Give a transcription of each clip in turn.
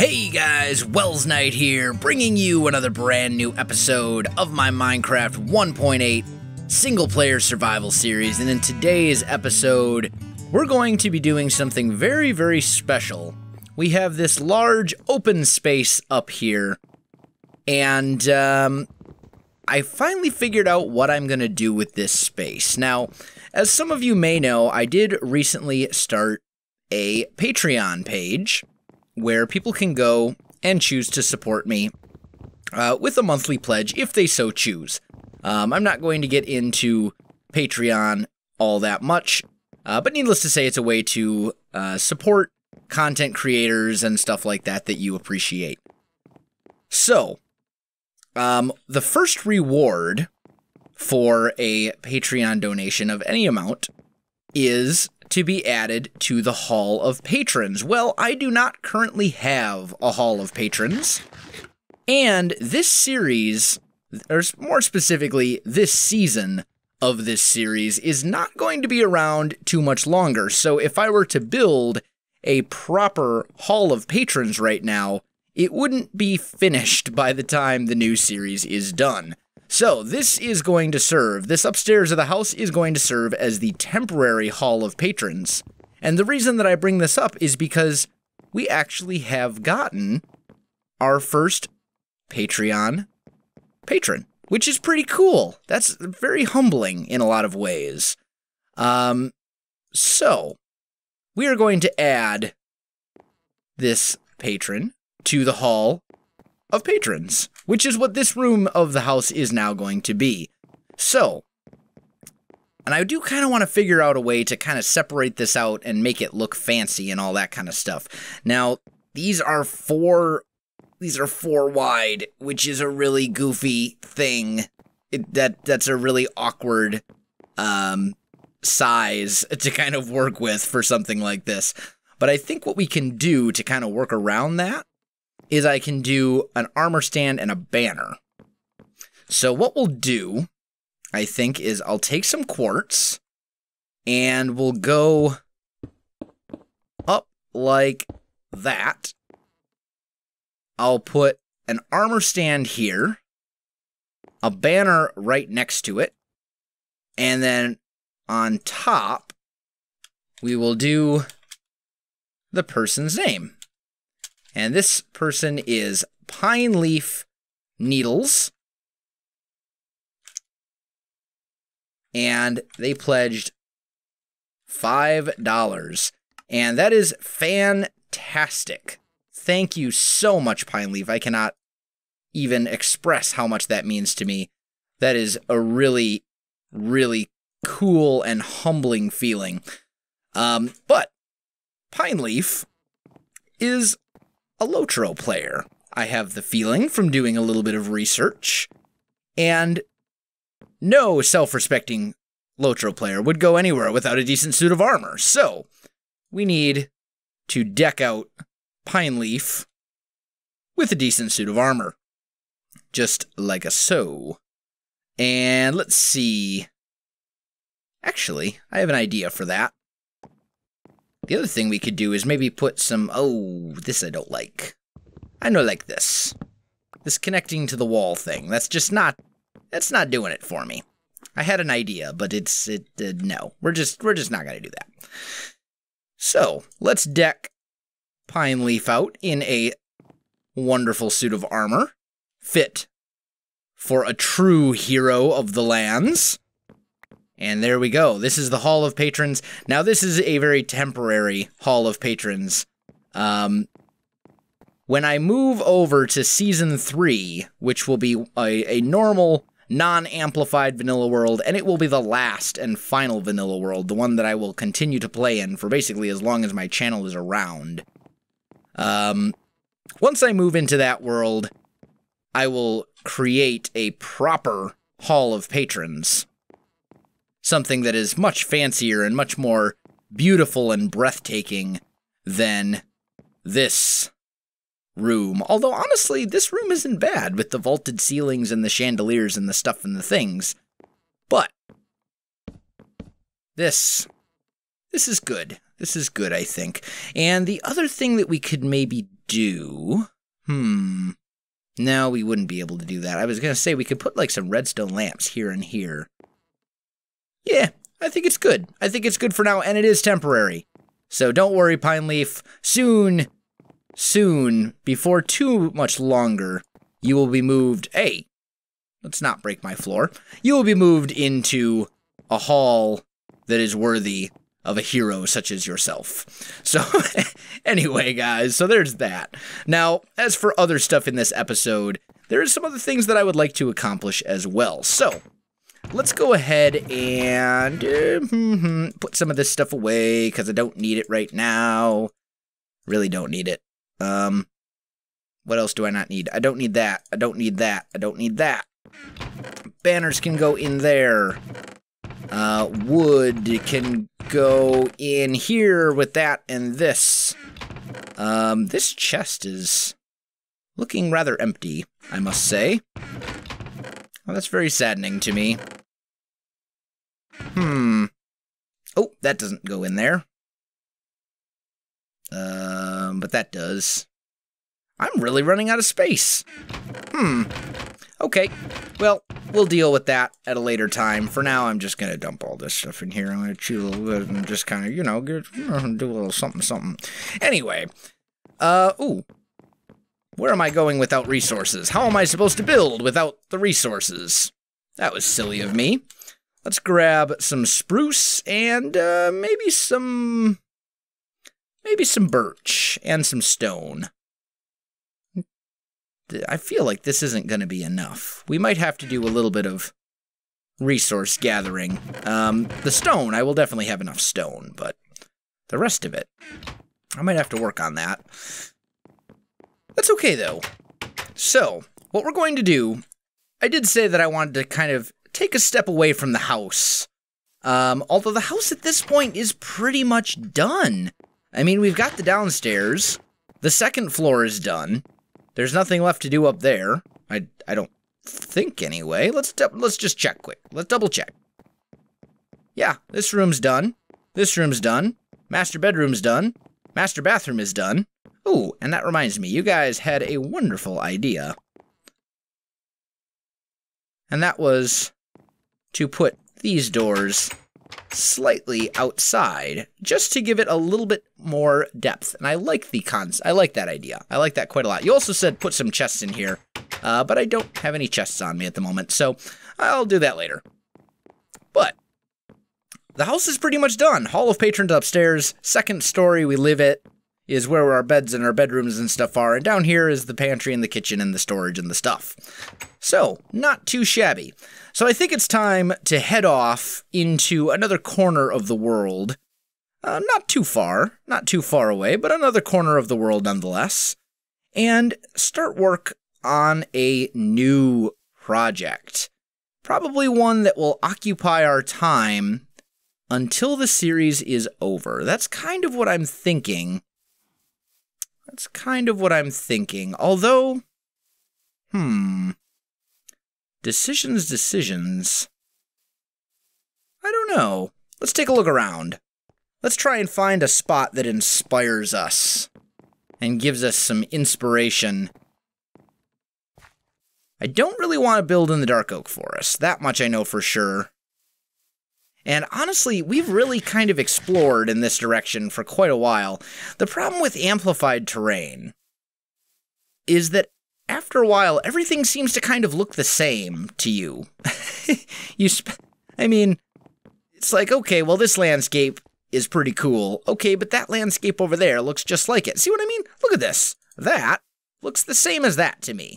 Hey guys, Welsknight here, bringing you another brand new episode of my Minecraft 1.8 single-player survival series, and in today's episode, we're going to be doing something very, very special. We have this large open space up here, and I finally figured out what I'm going to do with this space. Now, as some of you may know, I did recently start a Patreon page where people can go and choose to support me with a monthly pledge if they so choose. I'm not going to get into Patreon all that much, but needless to say, it's a way to support content creators and stuff like that that you appreciate. So, the first reward for a Patreon donation of any amount is to be added to the Hall of Patrons. Well, I do not currently have a Hall of Patrons, and this series, or more specifically, this season of this series, is not going to be around too much longer. So if I were to build a proper Hall of Patrons right now, it wouldn't be finished by the time the new series is done. So, this is going to serve, this upstairs of the house is going to serve as the temporary Hall of Patrons. And the reason that I bring this up is because we actually have gotten our first Patreon patron, which is pretty cool. That's very humbling in a lot of ways. So, we are going to add this patron to the Hall of Patrons, which is what this room of the house is now going to be. So, and I do kind of want to figure out a way to kind of separate this out and make it look fancy and all that kind of stuff. Now, these are four wide, which is a really goofy thing. That's a really awkward size to kind of work with for something like this. But I think what we can do to kind of work around that is I can do an armor stand and a banner. So what we'll do, I think, is I'll take some quartz, and we'll go up like that. I'll put an armor stand here, a banner right next to it, and then on top, we will do the person's name. And this person is Pine Leaf Needles. And they pledged $5. And that is fantastic. Thank you so much, Pine Leaf. I cannot even express how much that means to me. That is a really, really cool and humbling feeling. But Pine Leaf is a Lotro player, I have the feeling from doing a little bit of research, and no self-respecting Lotro player would go anywhere without a decent suit of armor, so we need to deck out Pine Leaf with a decent suit of armor, just like a so. And let's see, actually, I have an idea for that. The other thing we could do is maybe put some, this I don't like. I don't like this. This connecting to the wall thing. That's not doing it for me. I had an idea, but no. We're just not gonna do that. So, let's deck Pine Leaf out in a wonderful suit of armor, fit for a true hero of the lands. And there we go. This is the Hall of Patrons. Now, this is a very temporary Hall of Patrons. When I move over to Season 3, which will be a normal, non-amplified vanilla world, and it will be the last and final vanilla world, the one that I will continue to play in for basically as long as my channel is around. Once I move into that world, I will create a proper Hall of Patrons. Something that is much fancier and much more beautiful and breathtaking than this room. Although, honestly, this room isn't bad with the vaulted ceilings and the chandeliers and the stuff and the things. But this is good. This is good, I think. And the other thing that we could maybe do... No, we wouldn't be able to do that. I was going to say we could put like some redstone lamps here and here. Yeah, I think it's good. I think it's good for now, and it is temporary. So don't worry, Pine Leaf. Soon, before too much longer, you will be moved... Hey, let's not break my floor. You will be moved into a hall that is worthy of a hero such as yourself. So, anyway, guys, so there's that. Now, as for other stuff in this episode, there are some other things that I would like to accomplish as well. So, let's go ahead and put some of this stuff away, because I don't need it right now. Really don't need it. What else do I not need? I don't need that. I don't need that. I don't need that. Banners can go in there. Wood can go in here with that and this. This chest is looking rather empty, I must say. Well, that's very saddening to me. Oh, that doesn't go in there. But that does. I'm really running out of space. Okay, well, we'll deal with that at a later time. For now, I'm just gonna dump all this stuff in here. I'm gonna chew a little bit and just kind of, you know, do a little something. Anyway, ooh. Where am I going without resources? How am I supposed to build without the resources? That was silly of me. Let's grab some spruce and, maybe some birch and some stone. I feel like this isn't going to be enough. We might have to do a little bit of resource gathering. The stone, I will definitely have enough stone, but the rest of it, I might have to work on that. That's okay, though. So, what we're going to do, I did say that I wanted to kind of take a step away from the house. Although the house at this point is pretty much done. I mean, we've got the downstairs. The second floor is done. There's nothing left to do up there. I don't think, anyway. Let's just check quick. Let's double check. Yeah, this room's done. This room's done. Master bedroom's done. Master bathroom is done. Ooh, and that reminds me, you guys had a wonderful idea. And that was to put these doors slightly outside, just to give it a little bit more depth. And I like I like that idea. I like that quite a lot. You also said put some chests in here, but I don't have any chests on me at the moment, so I'll do that later. But the house is pretty much done. Hall of Patrons upstairs, second story we live at is where our beds and our bedrooms and stuff are, and down here is the pantry and the kitchen and the storage and the stuff. So, not too shabby. So I think it's time to head off into another corner of the world. Not too far away, but another corner of the world nonetheless. And start work on a new project. Probably one that will occupy our time until the series is over. That's kind of what I'm thinking. Although, decisions. I don't know. Let's take a look around. Let's try and find a spot that inspires us and gives us some inspiration. I don't really want to build in the Dark Oak Forest. That much I know for sure. And honestly, we've really kind of explored in this direction for quite a while. The problem with amplified terrain is that after a while, everything seems to kind of look the same to you. I mean, it's like, okay, well, this landscape is pretty cool. Okay, but that landscape over there looks just like it. See what I mean? Look at this. That looks the same as that to me.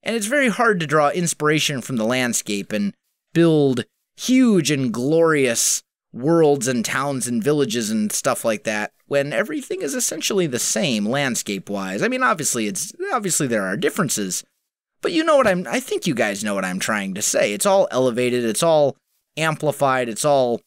And it's very hard to draw inspiration from the landscape and build huge and glorious worlds and towns and villages and stuff like that when everything is essentially the same landscape-wise. I mean, obviously there are differences, but you know what I think you guys know what I'm trying to say. It's all elevated, it's all amplified, it's all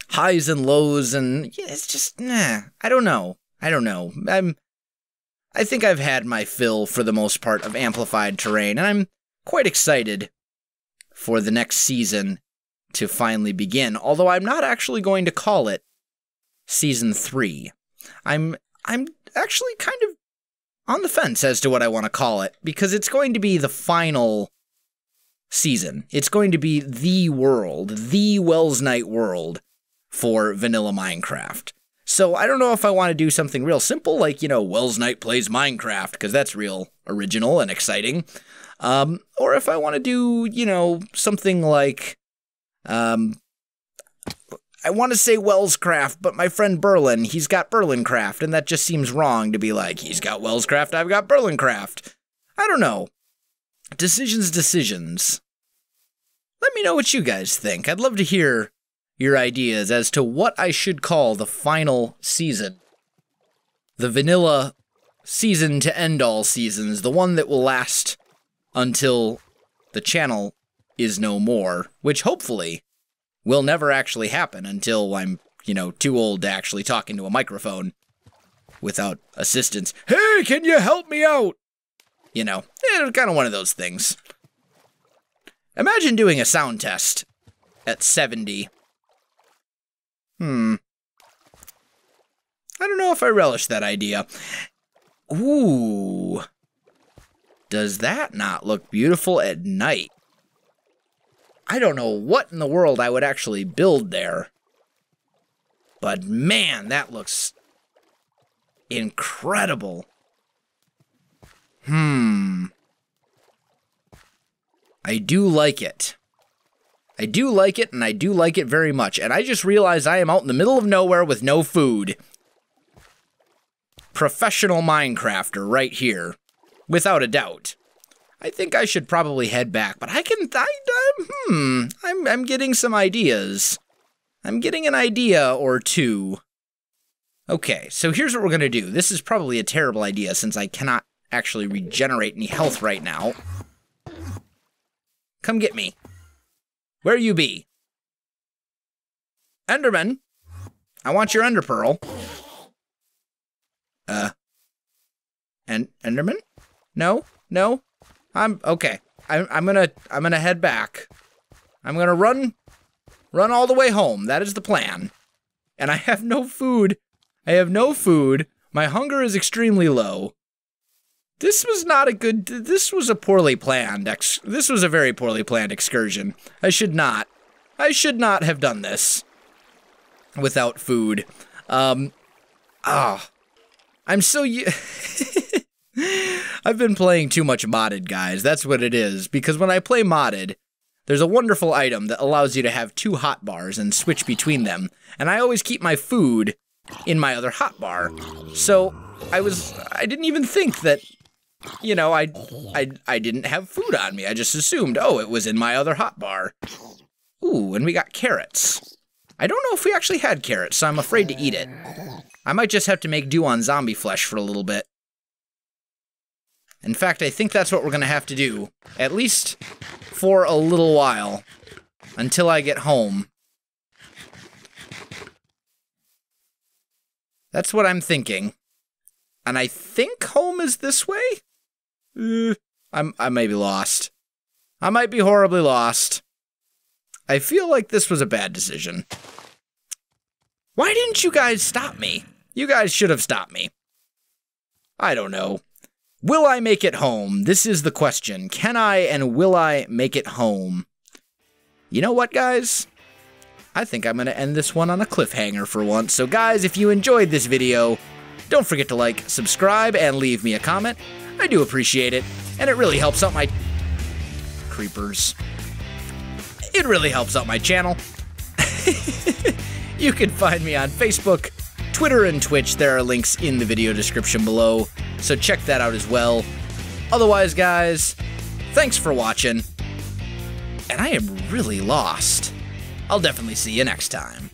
highs and lows, and yeah, it's just, I don't know. I think I've had my fill, for the most part, of amplified terrain, and I'm quite excited for the next season to finally begin, although I'm not actually going to call it Season 3. I'm actually kind of on the fence as to what I want to call it, because it's going to be the final season. It's going to be the world, the Welsknight world for vanilla Minecraft. So I don't know if I want to do something real simple, like, you know, Welsknight plays Minecraft, because that's real original and exciting. Or if I want to do, you know, something like, I want to say Wellscraft, but my friend Berlin, he's got Berlincraft, and that just seems wrong to be like, he's got Wellscraft, I've got Berlincraft. I don't know. Decisions. Let me know what you guys think. I'd love to hear your ideas as to what I should call the final season. The vanilla season to end all seasons, the one that will last until the channel is no more, which hopefully will never actually happen until I'm, you know, too old to actually talk into a microphone without assistance. Hey, can you help me out? You know, kind of one of those things. Imagine doing a sound test at 70. I don't know if I relish that idea. Ooh. Does that not look beautiful at night? I don't know what in the world I would actually build there. But man, that looks incredible. I do like it. I do like it, and I do like it very much. And I just realized I am out in the middle of nowhere with no food. Professional Minecrafter right here. Without a doubt. I think I should probably head back, but I'm getting some ideas. I'm getting an idea or two. Okay, so here's what we're gonna do. This is probably a terrible idea since I cannot actually regenerate any health right now. Come get me. Where you be? Enderman, I want your Ender Pearl. Enderman? No? Okay. I'm gonna head back. I'm gonna run all the way home. That is the plan. And I have no food. My hunger is extremely low. This was not a good, this was a poorly planned, this was a very poorly planned excursion. I should not have done this without food. I'm so, I've been playing too much modded, guys. That's what it is. Because when I play modded, there's a wonderful item that allows you to have 2 hotbars and switch between them. And I always keep my food in my other hotbar. So I didn't even think that, you know, I didn't have food on me. I just assumed, oh, it was in my other hotbar. Ooh, and we got carrots. I don't know if we actually had carrots, so I'm afraid to eat it. I might just have to make do on zombie flesh for a little bit. In fact, I think that's what we're gonna have to do, at least for a little while, until I get home. That's what I'm thinking. And I think home is this way? I may be lost. I might be horribly lost. I feel like this was a bad decision. Why didn't you guys stop me? You guys should have stopped me. I don't know. Will I make it home? This is the question. Can I and will I make it home? You know what, guys? I think I'm going to end this one on a cliffhanger for once. So guys, if you enjoyed this video, don't forget to like, subscribe, and leave me a comment. I do appreciate it, and it really helps out my... creepers. It really helps out my channel. You can find me on Facebook, Twitter, and Twitch. There are links in the video description below, so check that out as well. Otherwise, guys, thanks for watching, and I am really lost. I'll definitely see you next time.